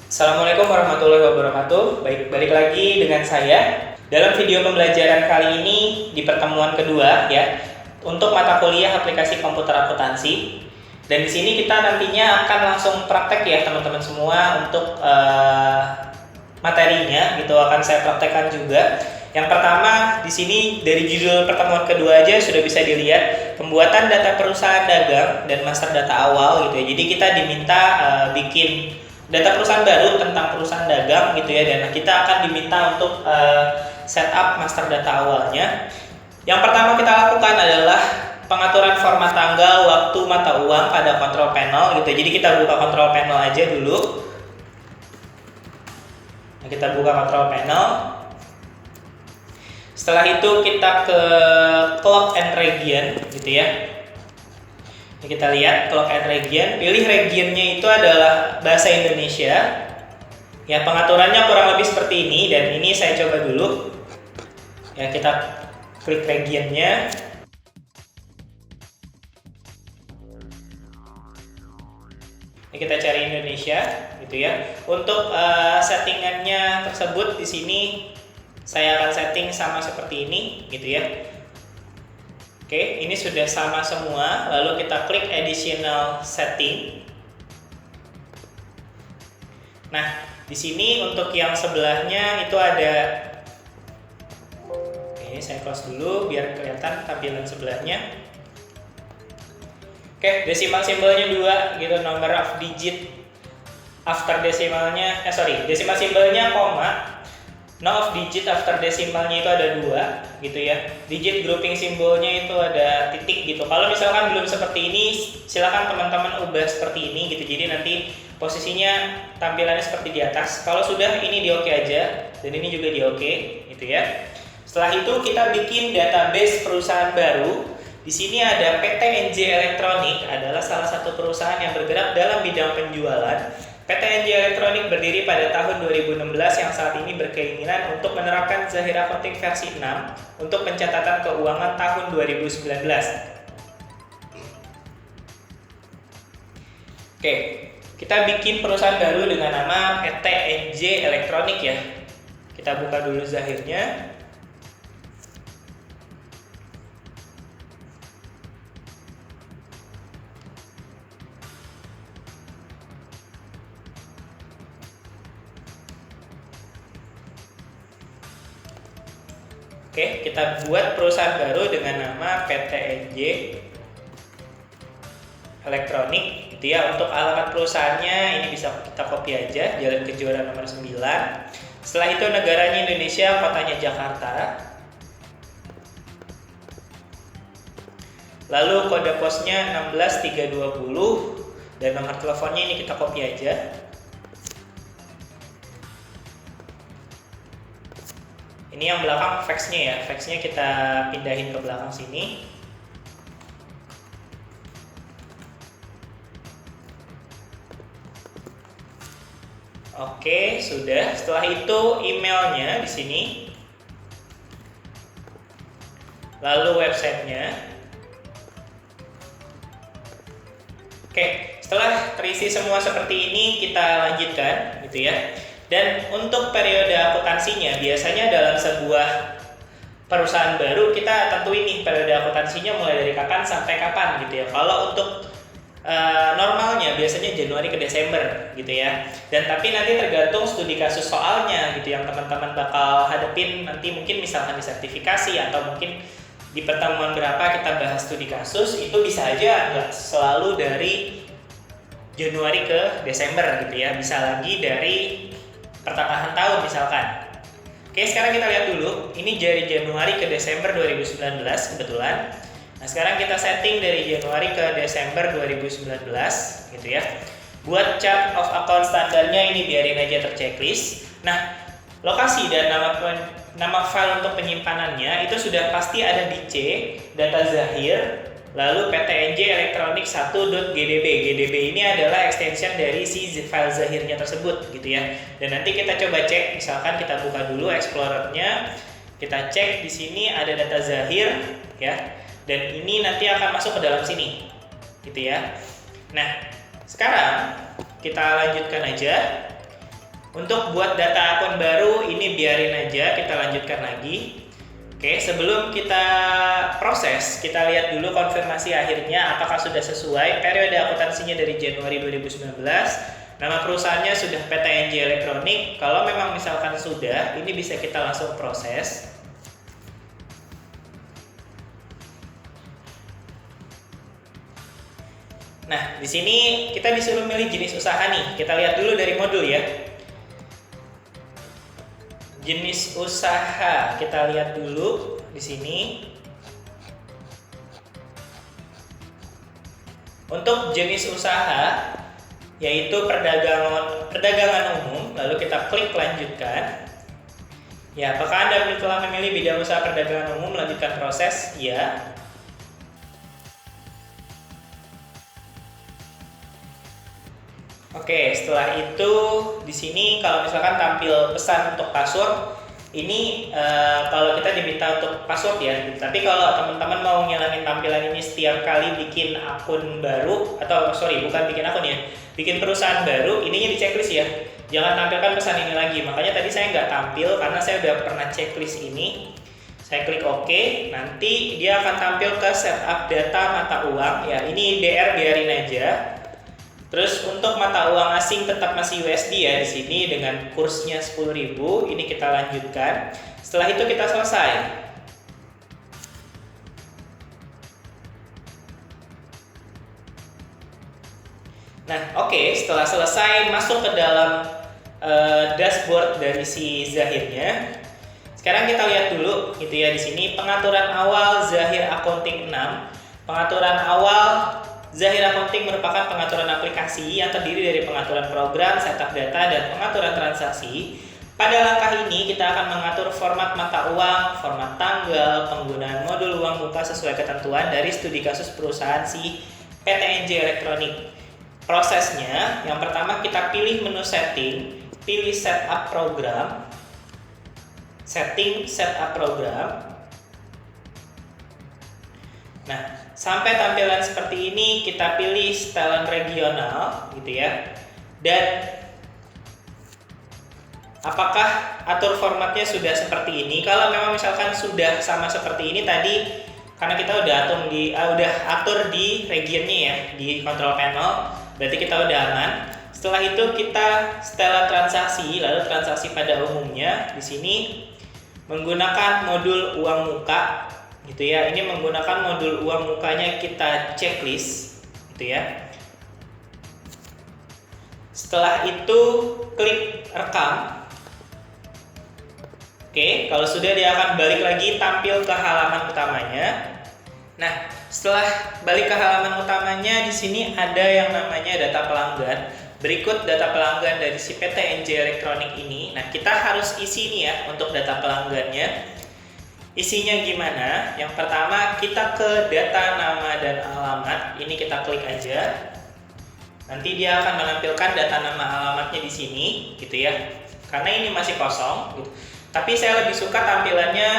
Assalamualaikum warahmatullahi wabarakatuh. Baik, balik lagi dengan saya. Dalam video pembelajaran kali ini di pertemuan kedua ya, untuk mata kuliah aplikasi komputer akuntansi. Dan di sini kita nantinya akan langsung praktek ya teman-teman semua untuk materinya gitu akan saya praktekkan juga. Yang pertama di sini dari judul pertemuan kedua aja sudah bisa dilihat pembuatan data perusahaan dagang dan master data awal gitu ya. Jadi kita diminta bikin data perusahaan baru tentang perusahaan dagang gitu ya, dan kita akan diminta untuk setup master data awalnya. Yang pertama kita lakukan adalah pengaturan format tanggal, waktu, mata uang pada control panel gitu. Jadi kita buka control panel aja dulu. Nah, kita buka control panel. Setelah itu kita ke clock and region gitu ya. Kita lihat clock and region, pilih regionnya itu adalah bahasa Indonesia. Ya, pengaturannya kurang lebih seperti ini, dan ini saya coba dulu. Ya, kita klik regionnya. Ini kita cari Indonesia gitu ya. Untuk settingannya tersebut di sini saya akan setting sama seperti ini gitu ya. Oke, ini sudah sama semua. Lalu kita klik additional setting. Nah, di sini untuk yang sebelahnya itu ada. Oke, saya close dulu biar kelihatan tampilan sebelahnya. Oke, decimal simbolnya 2 gitu, number of digit after decimalnya, decimal simbolnya koma. No of digit after decimalnya itu ada 2 gitu ya. Digit grouping simbolnya itu ada titik gitu. Kalau misalkan belum seperti ini, silakan teman-teman ubah seperti ini gitu. Jadi nanti posisinya tampilannya seperti di atas. Kalau sudah, ini di oke aja, dan ini juga di oke gitu ya. Setelah itu kita bikin database perusahaan baru. Di sini ada PT NJ Elektronik, adalah salah satu perusahaan yang bergerak dalam bidang penjualan. PT NJ Elektronik berdiri pada tahun 2016 yang saat ini berkeinginan untuk menerapkan Zahir Accounting versi 6 untuk pencatatan keuangan tahun 2019. Oke, kita bikin perusahaan baru dengan nama PT NJ Elektronik ya. Kita buka dulu Zahirnya. Oke, kita buat perusahaan baru dengan nama PT NJ Elektronik gitu ya. Untuk alamat perusahaannya ini bisa kita copy aja, Jalan Kejuaraan nomor 9. Setelah itu negaranya Indonesia, kotanya Jakarta. Lalu kode posnya 16320 dan nomor teleponnya ini kita copy aja. Ini yang belakang faxnya ya, faxnya kita pindahin ke belakang sini. Oke, sudah. Setelah itu emailnya di sini, lalu websitenya. Oke, setelah terisi semua seperti ini, kita lanjutkan gitu ya. Dan untuk periode akuntansinya, biasanya dalam sebuah perusahaan baru kita tentuin nih periode akuntansinya mulai dari kapan sampai kapan gitu ya. Kalau untuk normalnya biasanya Januari ke Desember gitu ya. Dan tapi nanti tergantung studi kasus soalnya gitu yang teman-teman bakal hadepin nanti, mungkin misalkan di sertifikasi atau mungkin di pertemuan berapa kita bahas studi kasus, itu bisa aja nggak selalu dari Januari ke Desember gitu ya. Bisa lagi dari pertengahan tahun misalkan. Oke, sekarang kita lihat dulu. Ini dari Januari ke Desember 2019 kebetulan. Nah, sekarang kita setting dari Januari ke Desember 2019 gitu ya. Buat chart of account standarnya ini biarin aja terchecklist. Nah, lokasi dan nama file untuk penyimpanannya itu sudah pasti ada di C, data Zahir, lalu PTNJ Elektronik 1.gdb. GDB ini adalah extension dari si file Zahirnya tersebut gitu ya. Dan nanti kita coba cek, misalkan kita buka dulu Explorer-nya, kita cek di sini ada data Zahir ya. Dan ini nanti akan masuk ke dalam sini gitu ya. Nah, sekarang kita lanjutkan aja. Untuk buat data akun baru ini biarin aja, kita lanjutkan lagi. Oke, sebelum kita proses, kita lihat dulu konfirmasi akhirnya apakah sudah sesuai periode akuntansinya dari Januari 2019. Nama perusahaannya sudah PT NJ Elektronik. Kalau memang misalkan sudah, ini bisa kita langsung proses. Nah, di sini kita disuruh milih jenis usaha nih. Kita lihat dulu dari modul ya. Jenis usaha kita lihat dulu di sini. Untuk jenis usaha yaitu perdagangan umum, lalu kita klik lanjutkan. Ya, apakah Anda telah memilih bidang usaha perdagangan umum? Lanjutkan proses. Ya. Oke, setelah itu di sini kalau misalkan tampil pesan untuk password, ini kalau kita diminta untuk password ya. Tapi kalau teman-teman mau ngilangin tampilan ini setiap kali bikin akun baru, atau sorry bukan bikin akun ya, bikin perusahaan baru, ininya di checklist ya. Jangan tampilkan pesan ini lagi. Makanya tadi saya nggak tampil karena saya udah pernah checklist ini. Saya klik OK, nanti dia akan tampil ke setup data mata uang ya. Ini DR biarin aja. Terus untuk mata uang asing tetap masih USD ya di sini dengan kursnya 10.000. Ini kita lanjutkan. Setelah itu kita selesai. Nah, oke, setelah selesai masuk ke dalam dashboard dari si Zahirnya. Sekarang kita lihat dulu gitu ya di sini pengaturan awal Zahir Accounting 6. Pengaturan awal Zahir Accounting merupakan pengaturan aplikasi yang terdiri dari pengaturan program, setup data, dan pengaturan transaksi. Pada langkah ini kita akan mengatur format mata uang, format tanggal, penggunaan modul uang muka sesuai ketentuan dari studi kasus perusahaan si PT NJ Elektronik. Prosesnya, yang pertama kita pilih menu setting, pilih setup program, setting setup program. Nah, sampai tampilan seperti ini kita pilih setelan regional gitu ya. Dan apakah atur formatnya sudah seperti ini? Kalau memang misalkan sudah sama seperti ini tadi, karena kita udah atur di regionnya ya, di control panel, berarti kita udah aman. Setelah itu kita setelan transaksi, lalu transaksi pada umumnya di sini menggunakan modul uang muka gitu ya. Ini menggunakan modul uang mukanya kita checklist gitu ya. Setelah itu klik rekam. Oke, kalau sudah dia akan balik lagi tampil ke halaman utamanya. Nah, setelah balik ke halaman utamanya di sini ada yang namanya data pelanggan. Berikut data pelanggan dari si PT NJ Elektronik ini. Nah, kita harus isi nih ya untuk data pelanggannya. Isinya gimana? Yang pertama kita ke data nama dan alamat. Ini kita klik aja. Nanti dia akan menampilkan data nama alamatnya di sini, gitu ya. Karena ini masih kosong. Gitu. Tapi saya lebih suka tampilannya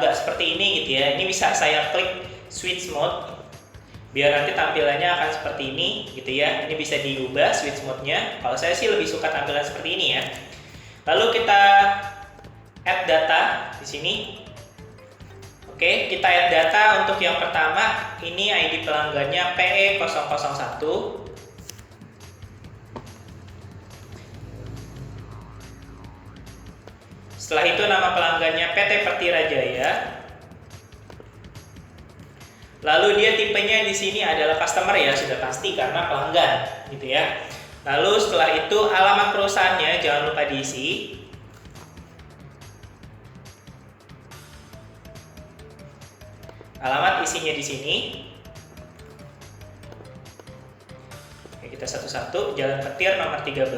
nggak seperti ini, gitu ya. Ini bisa saya klik switch mode, biar nanti tampilannya akan seperti ini, gitu ya. Ini bisa diubah switch mode-nya. Kalau saya sih lebih suka tampilan seperti ini ya. Lalu kita add data di sini. Oke, kita add data untuk yang pertama, ini ID pelanggannya PE001. Setelah itu nama pelanggannya PT Pertira Jaya. Lalu dia tipenya di sini adalah customer ya, sudah pasti karena pelanggan, gitu ya. Lalu setelah itu alamat perusahaannya jangan lupa diisi. Alamat isinya di sini. Oke, kita satu-satu. Jalan Petir nomor 13.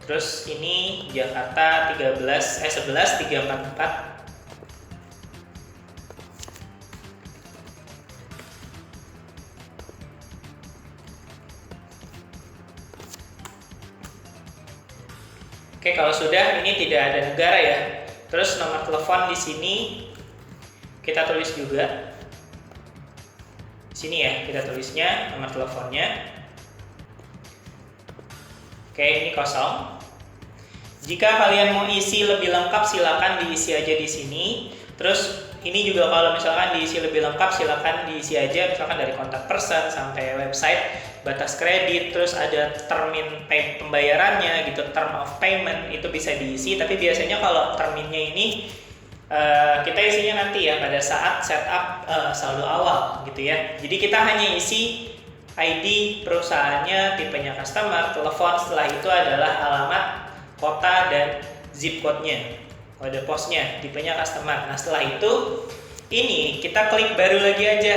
Terus ini Jakarta 11344. Oke, kalau sudah ini tidak ada negara ya. Terus nomor telepon di sini kita tulis juga. Di sini ya, kita tulisnya nomor teleponnya. Oke, ini kosong. Jika kalian mau isi lebih lengkap, silakan diisi aja di sini. Terus ini juga kalau misalkan diisi lebih lengkap, silakan diisi aja misalkan dari kontak person sampai website, batas kredit, terus ada termin pembayarannya gitu, term of payment itu bisa diisi. Tapi biasanya kalau terminnya ini kita isinya nanti ya pada saat setup saldo awal gitu ya. Jadi kita hanya isi ID perusahaannya, tipenya customer, telepon, setelah itu adalah alamat, kota, dan zip code-nya, kode posnya, tipenya customer. Nah setelah itu ini kita klik baru lagi aja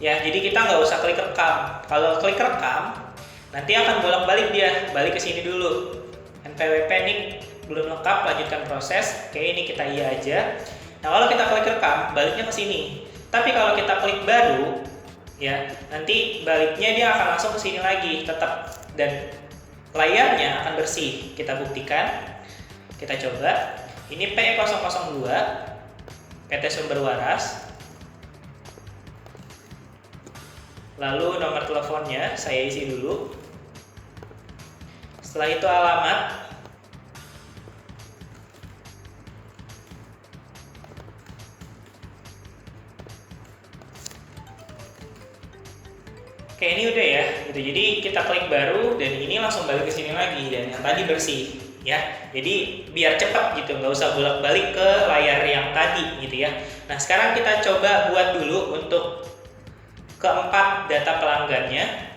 ya, jadi kita nggak usah klik rekam. Kalau klik rekam nanti akan bolak-balik dia, balik ke sini dulu. NPWP ini belum lengkap, lanjutkan proses. Oke, ini kita iya aja. Nah kalau kita klik rekam, baliknya ke sini. Tapi kalau kita klik baru ya, nanti baliknya dia akan langsung ke sini lagi tetap, dan layarnya akan bersih. Kita buktikan, kita coba. Ini P002 PT Sumber Waras. Lalu nomor teleponnya saya isi dulu. Setelah itu alamat. Oke, ini udah ya, gitu. Jadi kita klik baru dan ini langsung balik ke sini lagi, dan yang tadi bersih ya. Jadi biar cepat gitu, nggak usah bolak-balik ke layar yang tadi gitu ya. Nah sekarang kita coba buat dulu untuk keempat data pelanggannya.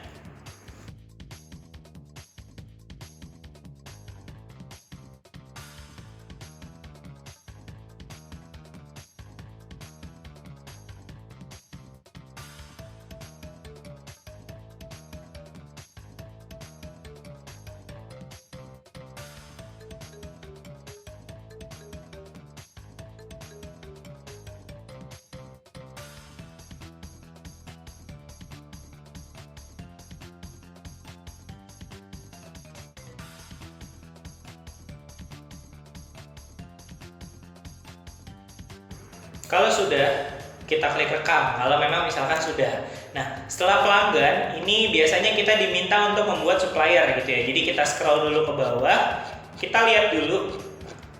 Kalau sudah, kita klik rekam. Kalau memang misalkan sudah. Nah, setelah pelanggan, ini biasanya kita diminta untuk membuat supplier gitu ya. Jadi kita scroll dulu ke bawah, kita lihat dulu.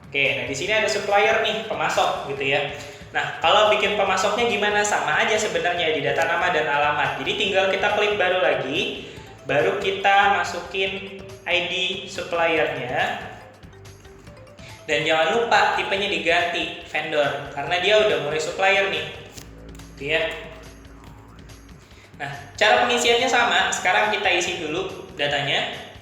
Oke, nah di sini ada supplier nih, pemasok gitu ya. Nah, kalau bikin pemasoknya gimana? Sama aja sebenarnya di data nama dan alamat. Jadi tinggal kita klik baru lagi, baru kita masukin ID suppliernya. Dan jangan lupa tipenya diganti vendor, karena dia udah mulai supplier nih gitu ya. Nah cara pengisiannya sama. Sekarang kita isi dulu datanya.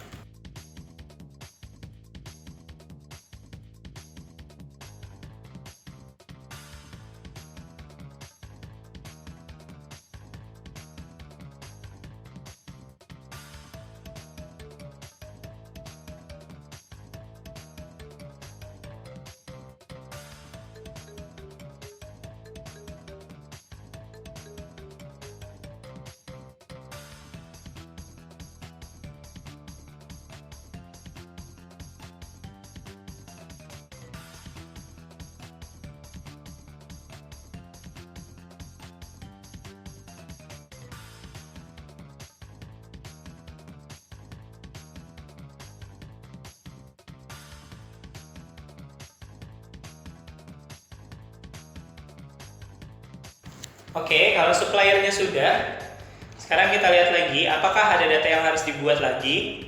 Oke, kalau suppliernya sudah, sekarang kita lihat lagi apakah ada data yang harus dibuat lagi.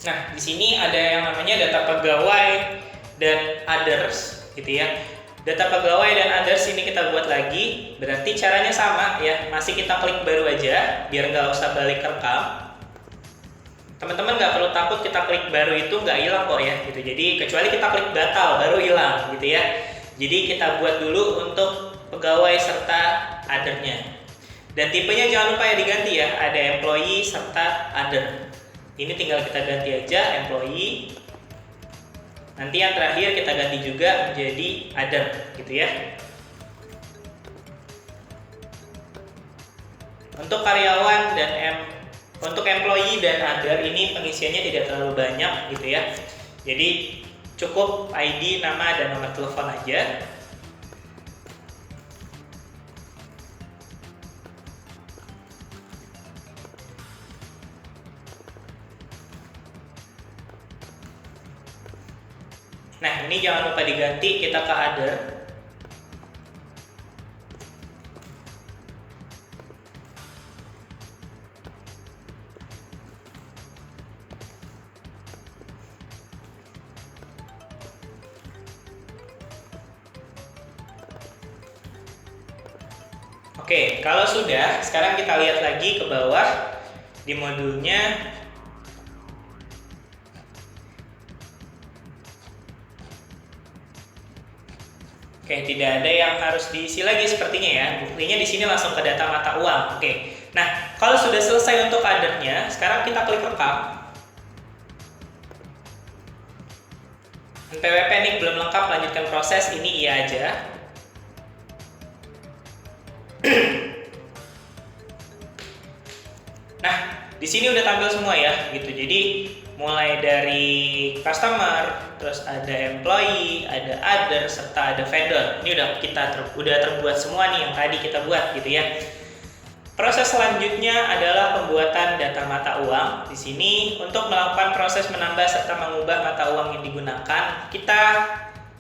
Nah, di sini ada yang namanya data pegawai dan others gitu ya. Data pegawai dan others ini kita buat lagi, berarti caranya sama ya, masih kita klik baru aja biar nggak usah balik rekam. Teman-teman nggak perlu takut kita klik baru itu nggak hilang kok ya gitu. Jadi kecuali kita klik batal baru hilang gitu ya. Jadi kita buat dulu untuk pegawai serta other-nya. Dan tipenya jangan lupa ya diganti ya, ada employee serta other. Ini tinggal kita ganti aja employee. Nanti yang terakhir kita ganti juga menjadi other gitu ya. Untuk karyawan dan untuk employee dan other ini pengisiannya tidak terlalu banyak gitu ya. Jadi cukup ID, nama, dan nomor telepon aja. Nah, ini jangan lupa diganti, kita ke other. Oke, kalau sudah, sekarang kita lihat lagi ke bawah di modulnya. Oke, tidak ada yang harus diisi lagi sepertinya ya. Buktinya di sini langsung ke data mata uang. Oke, nah kalau sudah selesai untuk other-nya, sekarang kita klik rekam. NPWP nih belum lengkap, lanjutkan proses, ini iya aja. Nah, di sini udah tampil semua ya, gitu. Jadi mulai dari customer, terus ada employee, ada other, serta ada vendor. Ini udah terbuat semua nih yang tadi kita buat, gitu ya. Proses selanjutnya adalah pembuatan data mata uang. Di sini untuk melakukan proses menambah serta mengubah mata uang yang digunakan, kita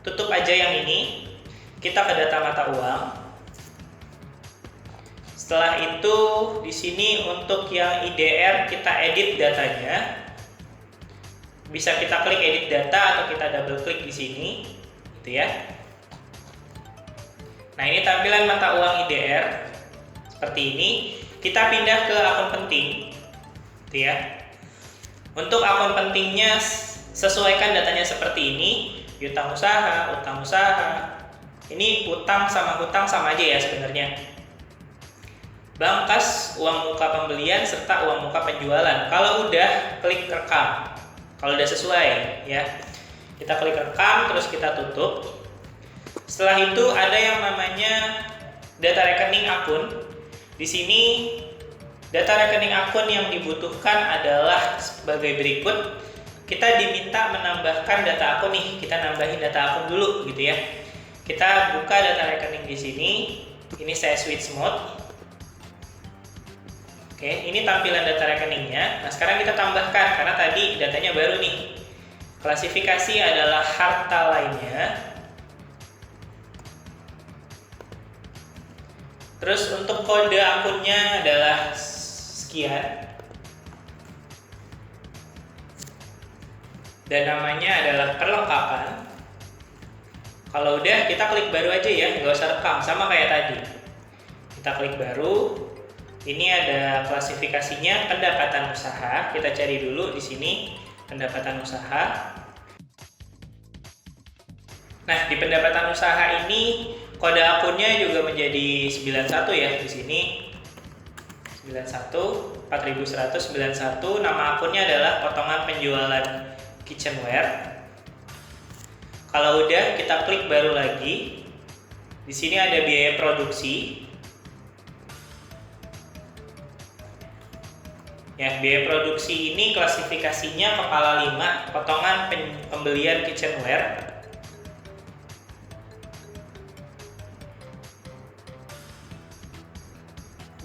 tutup aja yang ini. Kita ke data mata uang. Setelah itu di sini untuk yang IDR kita edit datanya. Bisa kita klik edit data atau kita double klik di sini, gitu ya. Nah, ini tampilan mata uang IDR seperti ini. Kita pindah ke akun penting, gitu ya. Untuk akun pentingnya sesuaikan datanya seperti ini. Utang usaha, utang usaha. Ini utang sama hutang sama aja ya sebenarnya. Bank kas, uang muka pembelian, serta uang muka penjualan. Kalau udah, klik rekam. Kalau udah sesuai, ya. Kita klik rekam, terus kita tutup. Setelah itu ada yang namanya data rekening akun. Di sini data rekening akun yang dibutuhkan adalah sebagai berikut. Kita diminta menambahkan data akun nih. Kita nambahin data akun dulu, gitu ya. Kita buka data rekening di sini. Ini saya switch mode. Oke, ini tampilan data rekeningnya. Nah, sekarang kita tambahkan karena tadi datanya baru nih. Klasifikasi adalah harta lainnya. Terus untuk kode akunnya adalah sekian. Dan namanya adalah perlengkapan. Kalau udah, kita klik baru aja ya, nggak usah rekam, sama kayak tadi. Kita klik baru. Ini ada klasifikasinya pendapatan usaha. Kita cari dulu di sini pendapatan usaha. Nah, di pendapatan usaha ini kode akunnya juga menjadi 91 ya di sini. 91 4191. Nama akunnya adalah potongan penjualan kitchenware. Kalau udah, kita klik baru lagi. Di sini ada biaya produksi. Ya, biaya produksi ini klasifikasinya kepala 5, potongan pembelian kitchenware.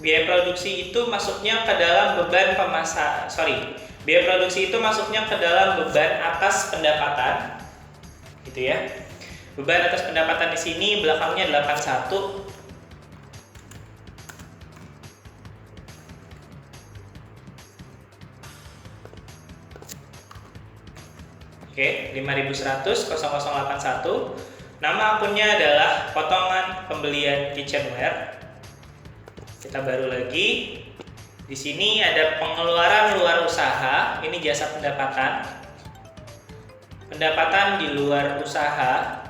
Biaya produksi itu masuknya ke dalam beban biaya produksi itu masuknya ke dalam beban atas pendapatan, gitu ya. Beban atas pendapatan di sini belakangnya 81. Oke, 5100 0081. Nama akunnya adalah potongan pembelian kitchenware. Kita baru lagi. Di sini ada pengeluaran luar usaha. Ini jasa pendapatan. Pendapatan di luar usaha.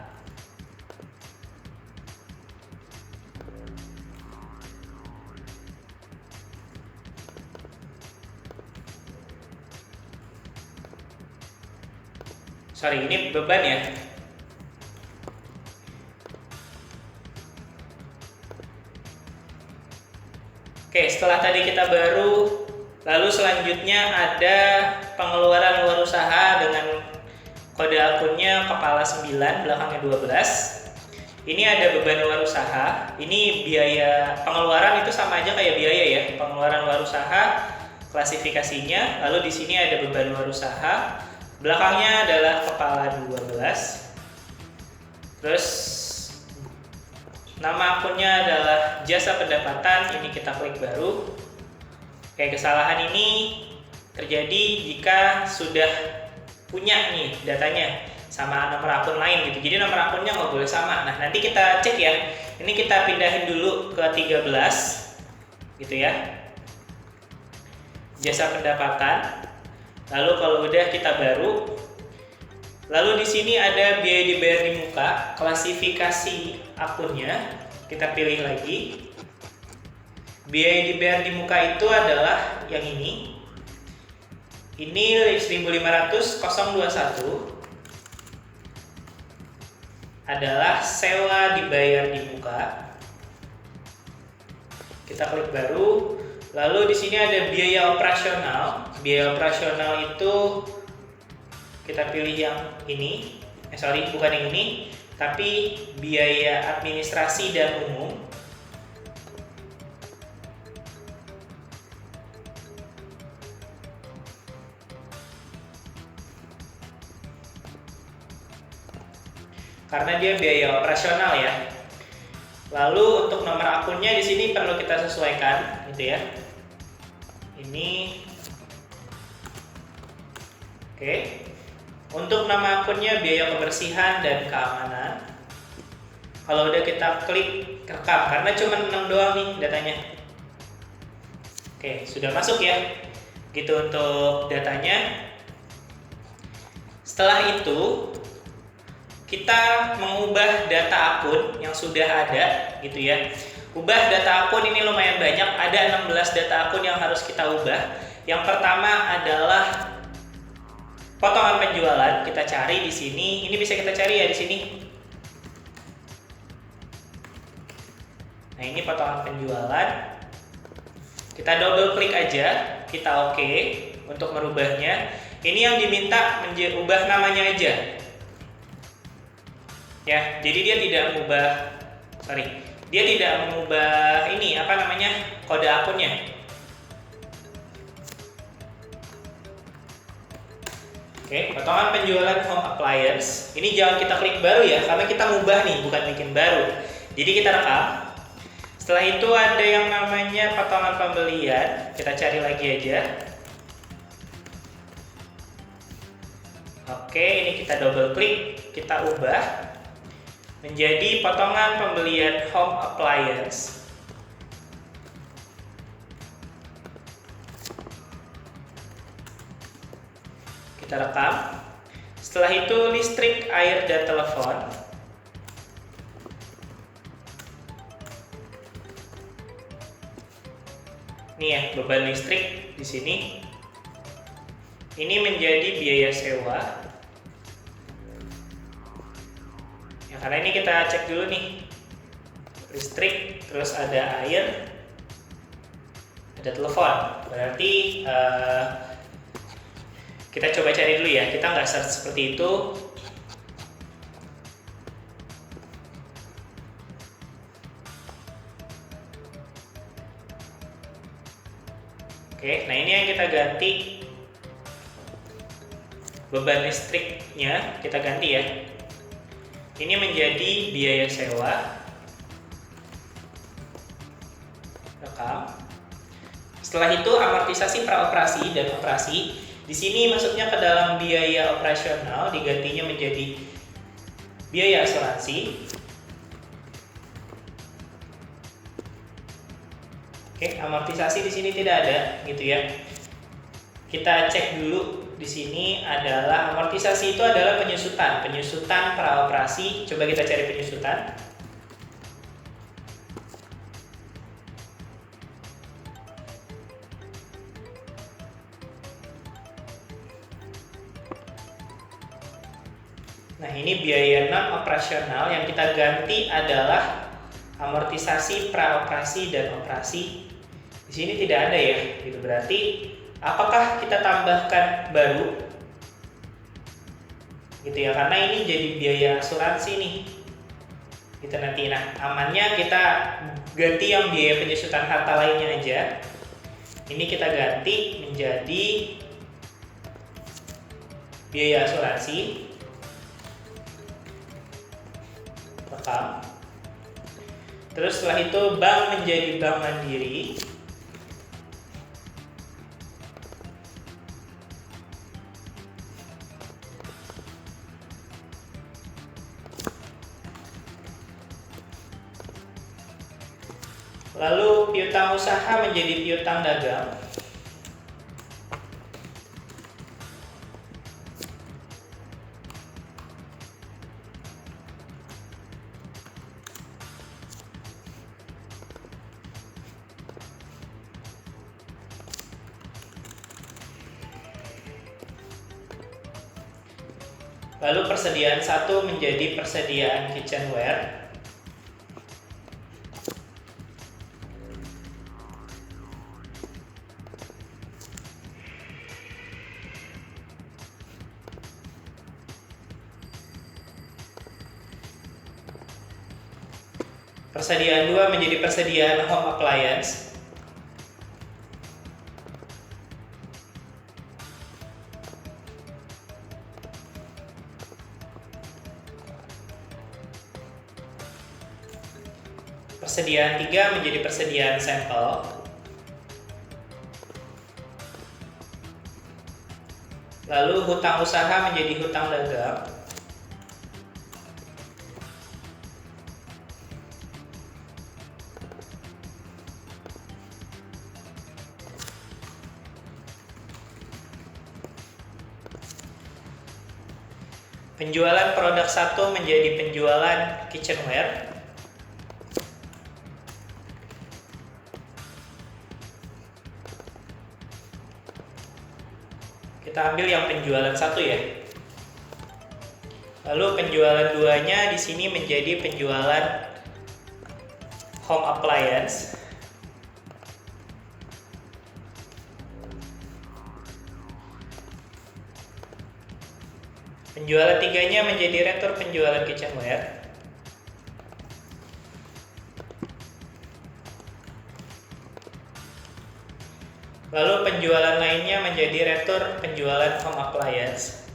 Ini beban ya. Oke, setelah tadi kita baru, lalu selanjutnya ada pengeluaran luar usaha dengan kode akunnya kepala 9, belakangnya 12. Ini ada beban luar usaha. Ini biaya pengeluaran itu sama aja kayak biaya ya. Pengeluaran luar usaha, klasifikasinya. Lalu di sini ada beban luar usaha. Belakangnya adalah kepala 12. Terus nama akunnya adalah jasa pendapatan, ini kita klik baru. Oke, kesalahan ini terjadi jika sudah punya nih datanya sama nomor akun lain gitu. Jadi nomor akunnya nggak boleh sama. Nah, nanti kita cek ya. Ini kita pindahin dulu ke 13 gitu ya. Jasa pendapatan. Lalu kalau udah kita baru. Lalu di sini ada biaya dibayar di muka, klasifikasi akunnya. Kita pilih lagi. Biaya dibayar di muka itu adalah yang ini. Ini 1.500.021 adalah sewa dibayar di muka. Kita klik baru. Lalu di sini ada biaya operasional. Biaya operasional itu kita pilih yang ini. Bukan yang ini, tapi biaya administrasi dan umum. Karena dia biaya operasional ya. Lalu untuk nomor akunnya di sini perlu kita sesuaikan, gitu ya. Ini, oke. Untuk nama akunnya biaya kebersihan dan keamanan. Kalau udah kita klik rekam, karena cuma 6 doang nih datanya. Oke, sudah masuk ya. Gitu untuk datanya. Setelah itu kita mengubah data akun yang sudah ada gitu ya. Ubah data akun ini lumayan banyak, ada 16 data akun yang harus kita ubah. Yang pertama adalah potongan penjualan. Kita cari di sini. Ini bisa kita cari ya di sini. Nah, ini potongan penjualan. Kita double klik aja, kita oke untuk merubahnya. Ini yang diminta ubah namanya aja. Ya, jadi dia tidak mengubah ini kode akunnya. Oke, potongan penjualan home appliance. Ini jangan kita klik baru ya, karena kita ngubah nih, bukan bikin baru. Jadi kita rekam. Setelah itu ada yang namanya potongan pembelian. Kita cari lagi aja. Oke, ini kita double klik, kita ubah menjadi potongan pembelian home appliance. Kita rekam. Setelah itu listrik, air, dan telepon. Nih ya, beban listrik di sini. Ini menjadi biaya sewa. Ya, karena ini kita cek dulu nih. Listrik, terus ada air, ada telepon. Berarti kita coba cari dulu ya. Kita nggak search seperti itu. Oke, nah ini yang kita ganti. Beban listriknya kita ganti ya. Ini menjadi biaya sewa. Rekam. Setelah itu amortisasi praoperasi dan operasi. Di sini masuknya ke dalam biaya operasional, digantinya menjadi biaya asuransi. Oke, amortisasi di sini tidak ada, gitu ya. Kita cek dulu. Di sini adalah amortisasi itu adalah penyusutan praoperasi. Coba kita cari penyusutan. Nah, ini biaya non operasional. Yang kita ganti adalah amortisasi praoperasi dan operasi. Di sini tidak ada ya, gitu. Berarti apakah kita tambahkan baru? Gitu ya, karena ini jadi biaya asuransi nih. Gitu nanti. Nah, amannya kita ganti yang biaya penyusutan harta lainnya aja. Ini kita ganti menjadi biaya asuransi. saham. Terus setelah itu bank menjadi Bank Mandiri. Lalu piutang usaha menjadi piutang dagang. Lalu persediaan 1 menjadi persediaan kitchenware. Persediaan 2 menjadi persediaan home appliance. Persediaan 3 menjadi persediaan sampel. Lalu hutang usaha menjadi hutang dagang. Penjualan produk 1 menjadi penjualan kitchenware. Kita ambil yang penjualan 1 ya. Lalu penjualan 2-nya di sini menjadi penjualan home appliance. Penjualan 3-nya menjadi retur penjualan kitchenware. Lalu penjualan lainnya menjadi retur penjualan home appliance.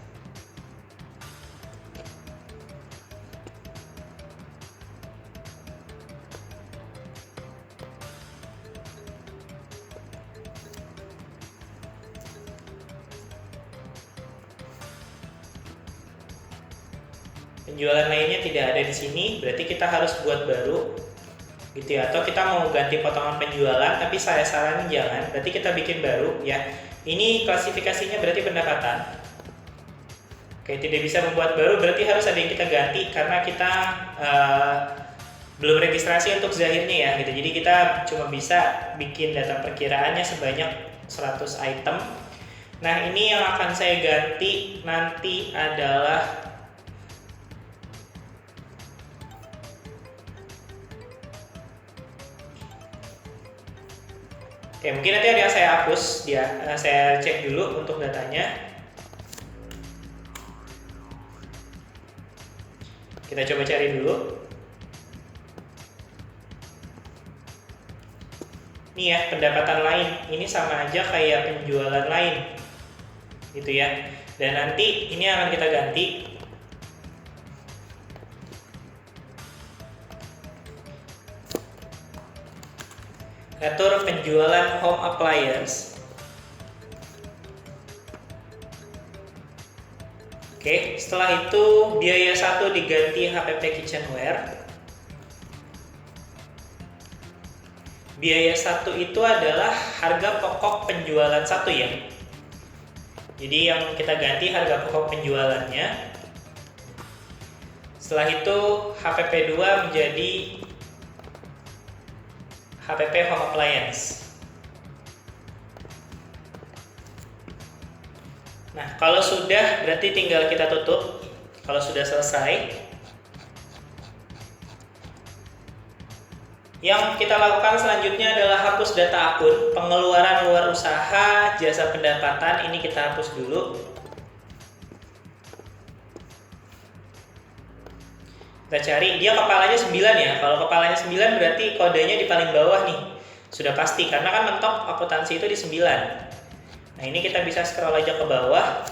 Penjualan lainnya tidak ada di sini, berarti kita harus buat baru, gitu ya. Atau kita mau ganti potongan penjualan, tapi saya saranin jangan. Berarti kita bikin baru, ya. Ini klasifikasinya berarti pendapatan. Oke, tidak bisa membuat baru, berarti harus ada yang kita ganti karena kita belum registrasi untuk zahirnya ya, gitu. Jadi kita cuma bisa bikin data perkiraannya sebanyak 100 item. Nah, ini yang akan saya ganti nanti adalah oke, mungkin nanti ada yang saya hapus, saya cek dulu untuk datanya. Kita coba cari dulu. Nih ya, pendapatan lain. Ini sama aja kayak penjualan lain, gitu ya. Dan nanti ini akan kita ganti. Retur penjualan home appliance. Oke, setelah itu biaya 1 diganti HPP kitchenware. Biaya 1 itu adalah harga pokok penjualan 1 ya. Jadi yang kita ganti harga pokok penjualannya. Setelah itu HPP 2 menjadi HPP home appliance. Nah, kalau sudah berarti tinggal kita tutup. Kalau sudah selesai, yang kita lakukan selanjutnya adalah hapus data akun. Pengeluaran luar usaha, jasa pendapatan, ini kita hapus dulu. Kita cari, dia kepalanya 9 ya. Kalau kepalanya 9 berarti kodenya di paling bawah nih. Sudah pasti, karena kan mentok akuntansi itu di 9. Nah, ini kita bisa scroll aja ke bawah.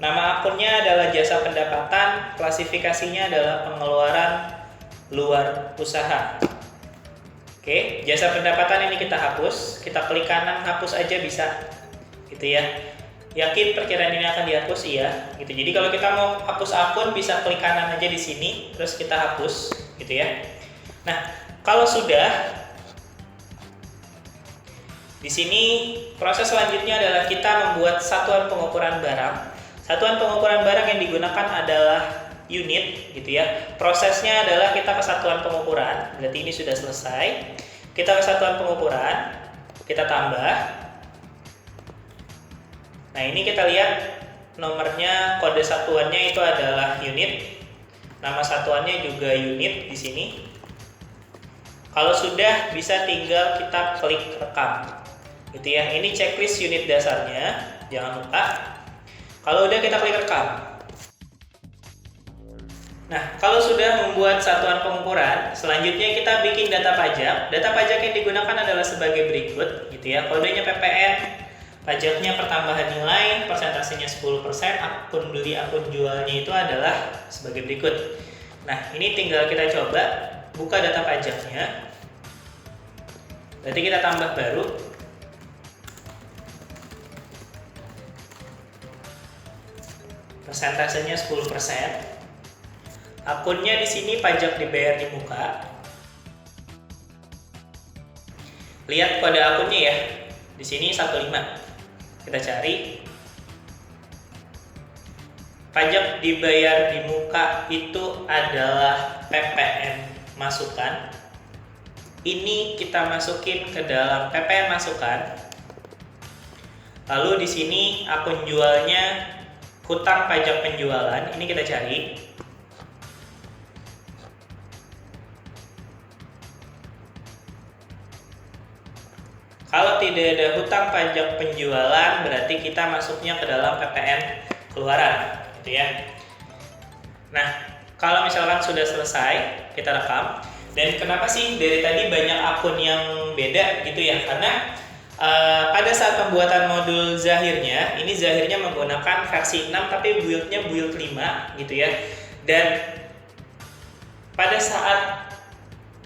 Nama akunnya adalah jasa pendapatan, klasifikasinya adalah pengeluaran luar usaha. Oke, jasa pendapatan ini kita hapus, kita klik kanan hapus aja bisa, gitu ya. Yakin perkiraan ini akan dihapus? Iya, gitu. Jadi kalau kita mau hapus akun bisa klik kanan aja di sini, terus kita hapus, gitu ya. Nah, kalau sudah, di sini proses selanjutnya adalah kita membuat satuan pengukuran barang. Satuan pengukuran barang yang digunakan adalah unit, gitu ya. Prosesnya adalah kita ke satuan pengukuran, berarti ini sudah selesai. Kita ke satuan pengukuran, kita tambah. Nah, ini kita lihat nomornya, kode satuannya itu adalah unit. Nama satuannya juga unit di sini. Kalau sudah bisa tinggal kita klik rekam. Gitu ya. Ini checklist unit dasarnya, jangan lupa. Kalau udah kita klik rekam. Nah, kalau sudah membuat satuan pengukuran, selanjutnya kita bikin data pajak. Data pajak yang digunakan adalah sebagai berikut, gitu ya. Kodenya PPN, pajaknya pertambahan nilai, persentasenya 10%, akun beli, akun jualnya itu adalah sebagai berikut. Nah, ini tinggal kita coba buka data pajaknya. Berarti kita tambah baru. Persentasenya 10%. Akunnya di sini pajak dibayar di muka. Lihat kode akunnya ya. Di sini 15. Kita cari. Pajak dibayar di muka itu adalah PPN masukan. Ini kita masukin ke dalam PPN masukan. Lalu di sini akun jualnya hutang pajak penjualan, ini kita cari. Kalau tidak ada hutang pajak penjualan, berarti kita masuknya ke dalam PPN keluaran, gitu ya. Nah, kalau misalkan sudah selesai, kita rekam. Dan kenapa sih dari tadi banyak akun yang beda, gitu ya? Karena pada saat pembuatan modul zahirnya, ini zahirnya menggunakan versi 6 tapi build-nya build 5, gitu ya. Dan pada saat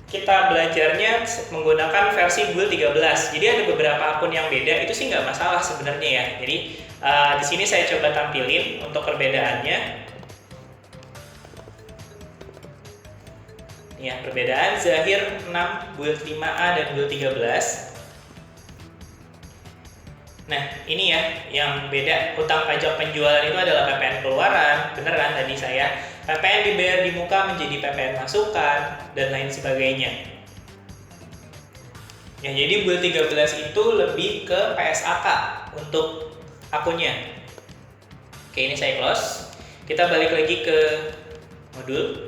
kita belajarnya menggunakan versi build 13. Jadi ada beberapa akun yang beda, itu sih nggak masalah sebenarnya ya. Jadi di sini saya coba tampilin untuk perbedaannya. Ya, perbedaan zahir 6, build 5A dan build 13. Nah, ini ya yang beda. Hutang pajak penjualan itu adalah PPN keluaran, beneran tadi saya. PPN dibayar di muka menjadi PPN masukan dan lain sebagainya. Ya, jadi build 13 itu lebih ke PSAK untuk akunnya. Oke, ini saya close. Kita balik lagi ke modul.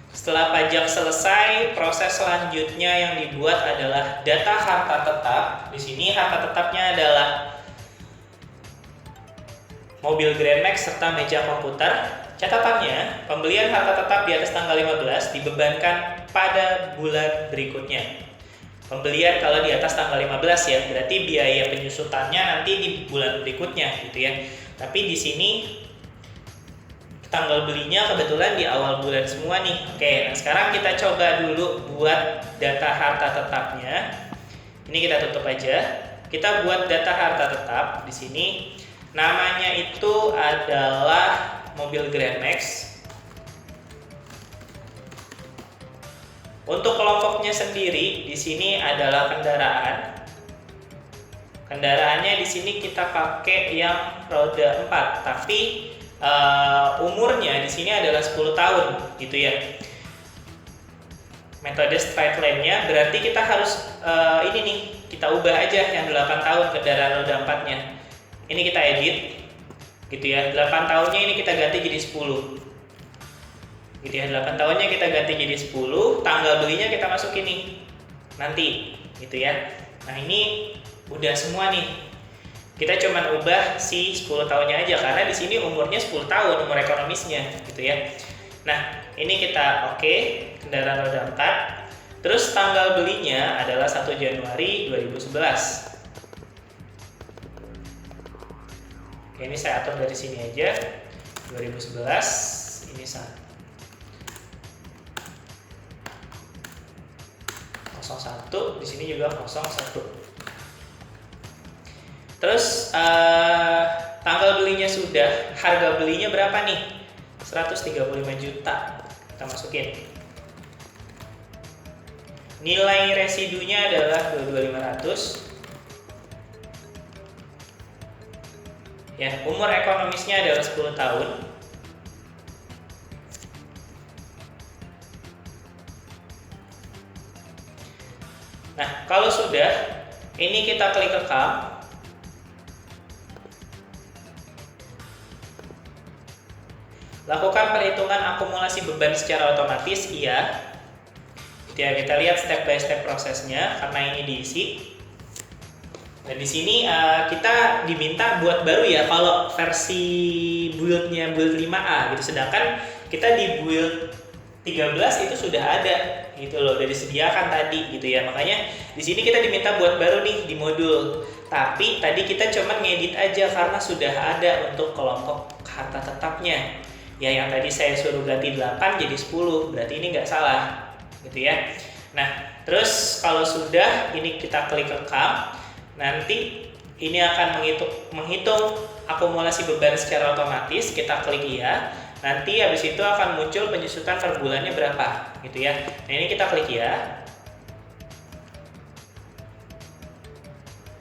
Setelah pajak selesai, proses selanjutnya yang dibuat adalah data harta tetap. Di sini harta tetapnya adalah mobil Grand Max serta meja komputer. Catatannya, pembelian harta tetap di atas tanggal 15 dibebankan pada bulan berikutnya. Pembelian kalau di atas tanggal 15 ya, berarti biaya penyusutannya nanti di bulan berikutnya gitu ya. Tapi di sini tanggal belinya kebetulan di awal bulan semua nih. Oke, nah sekarang kita coba dulu buat data harta tetapnya. Ini kita tutup aja. Kita buat data harta tetap di sini. Namanya itu adalah mobil Grand Max. Untuk kelompoknya sendiri di sini adalah kendaraan. Kendaraannya di sini kita pakai yang roda 4, tapi umurnya di sini adalah 10 tahun gitu ya. Metode straight line-nya berarti kita harus ini nih, kita ubah aja yang 8 tahun kendaraan roda 4-nya. Ini kita edit gitu ya. 8 tahunnya ini kita ganti jadi 10. Gitu ya, 8 tahunnya kita ganti jadi 10, tanggal belinya kita masukin nih nanti gitu ya. Nah, ini udah semua nih. Kita cuman ubah si 10 tahunnya aja karena di sini umurnya 10 tahun umur ekonomisnya gitu ya. Nah, ini kita oke, kendaraan roda 4. Terus tanggal belinya adalah 1 Januari 2011. Oke, ini saya atur dari sini aja. 2011 ini 01, di sini juga 01. Terus tanggal belinya sudah, harga belinya berapa nih? 135 juta. Kita masukin. Nilai residunya adalah 22.500. Ya, umur ekonomisnya adalah 10 tahun. Nah, kalau sudah, ini kita klik rekam. Lakukan perhitungan akumulasi beban secara otomatis, iya. Ya, kita lihat step by step prosesnya karena ini diisi. Dan di sini kita diminta buat baru ya kalau versi build-nya build 5A gitu. Sedangkan kita di build 13 itu sudah ada gitu loh, udah disediakan tadi gitu ya. Makanya di sini kita diminta buat baru nih di modul. Tapi tadi kita cuma ngedit aja karena sudah ada untuk kelompok harta tetapnya. Ya, yang tadi saya suruh ganti 8 jadi 10, berarti ini nggak salah gitu ya. Nah, terus kalau sudah ini kita klik rekam, nanti ini akan menghitung akumulasi beban secara otomatis. Kita klik iya, nanti habis itu akan muncul penyusutan per bulannya berapa gitu ya. Nah, ini kita klik iya.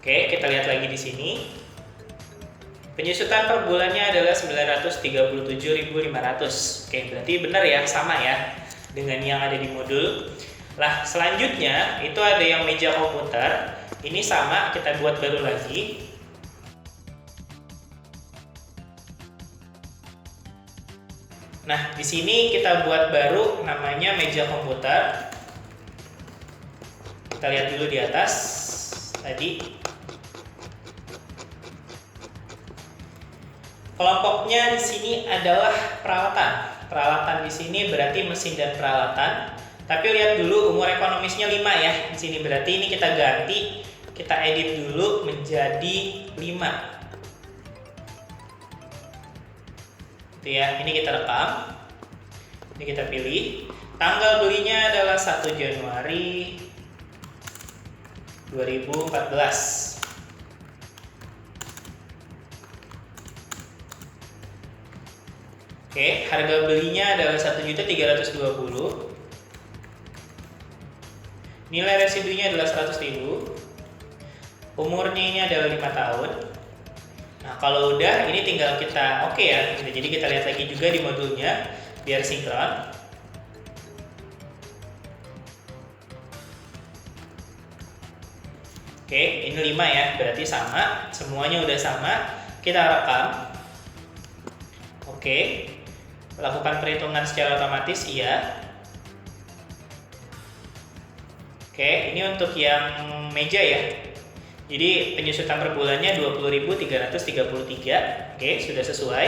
Oke, kita lihat lagi di sini. Penyusutan per bulannya adalah 937.500. Oke, berarti benar ya, sama ya dengan yang ada di modul. Nah, selanjutnya itu ada yang meja komputer. Ini sama, kita buat baru lagi. Nah, di sini kita buat baru namanya meja komputer. Kita lihat dulu di atas tadi. Kelompoknya di sini adalah peralatan. Peralatan di sini berarti mesin dan peralatan. Tapi lihat dulu umur ekonomisnya 5 ya. Di sini berarti ini kita ganti, kita edit dulu menjadi 5. Itu ya, ini kita rekam. Ini kita pilih. Tanggal belinya adalah 1 Januari 2014. Oke, harga belinya adalah 1.320.000. Nilai residunya adalah 100.000. Umurnya ini adalah 5 tahun. Nah, kalau udah ini tinggal kita oke ya. Jadi kita lihat lagi juga di modulnya biar sinkron. Oke, ini 5 ya, berarti sama. Semuanya udah sama. Kita rekam. Oke. Lakukan perhitungan secara otomatis, iya. Oke, ini untuk yang meja ya. Jadi penyusutan per bulannya 20.333. Oke, sudah sesuai.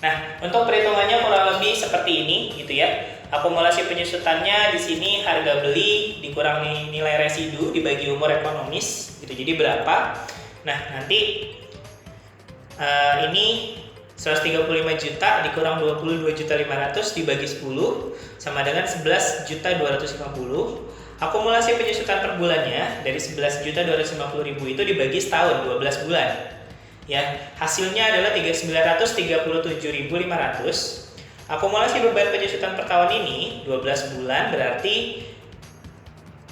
Nah, untuk perhitungannya kurang lebih seperti ini gitu ya. Akumulasi penyusutannya di sini harga beli dikurangi nilai residu dibagi umur ekonomis gitu. Jadi berapa? Nah, nanti ini 135 juta dikurang 22.500 dibagi 10 sama dengan 11.250. Akumulasi penyusutan per bulannya dari 11.250.000 itu dibagi setahun 12 bulan. Ya, hasilnya adalah 937.500. Akumulasi beban penyusutan per tahun ini 12 bulan berarti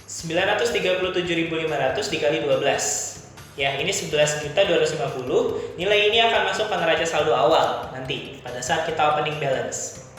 937.500 dikali 12. Ya, ini 11.250. Nilai ini akan masuk ke neraca saldo awal nanti pada saat kita opening balance.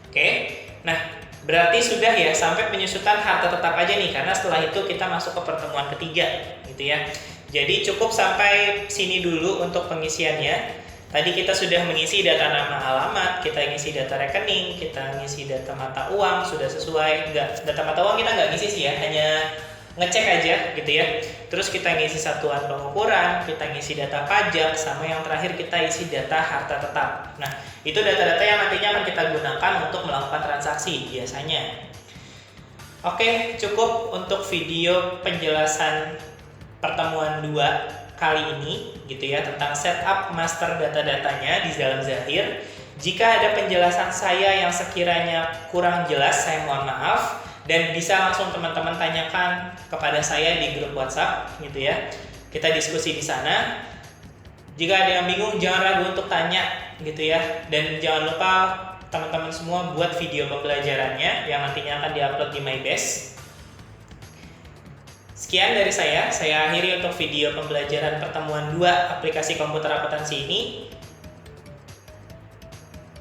Oke. Nah, berarti sudah ya sampai penyusutan harta tetap aja nih karena setelah itu kita masuk ke pertemuan ketiga gitu ya. Jadi cukup sampai sini dulu untuk pengisiannya. Tadi kita sudah mengisi data nama alamat, kita ngisi data rekening, kita ngisi data mata uang sudah sesuai. Data mata uang kita nggak ngisi sih ya, hanya ngecek aja gitu ya. Terus kita ngisi satuan pengukuran, kita ngisi data pajak, sama yang terakhir kita isi data harta tetap. Nah, itu data-data yang nantinya akan kita gunakan untuk melakukan transaksi biasanya. Oke, cukup untuk video penjelasan pertemuan 2 kali ini gitu ya, tentang setup master data-datanya di dalam Zahir. Jika ada penjelasan saya yang sekiranya kurang jelas, saya mohon maaf, dan bisa langsung teman-teman tanyakan kepada saya di grup WhatsApp gitu ya. Kita diskusi di sana. Jika ada yang bingung, jangan ragu untuk tanya gitu ya. Dan jangan lupa teman-teman semua buat video pembelajarannya yang nantinya akan diupload di MyBase. Sekian dari saya akhiri untuk video pembelajaran pertemuan 2 aplikasi komputer akuntansi ini.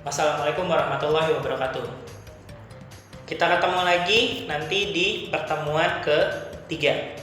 Wassalamualaikum warahmatullahi wabarakatuh. Kita ketemu lagi nanti di pertemuan ke-3.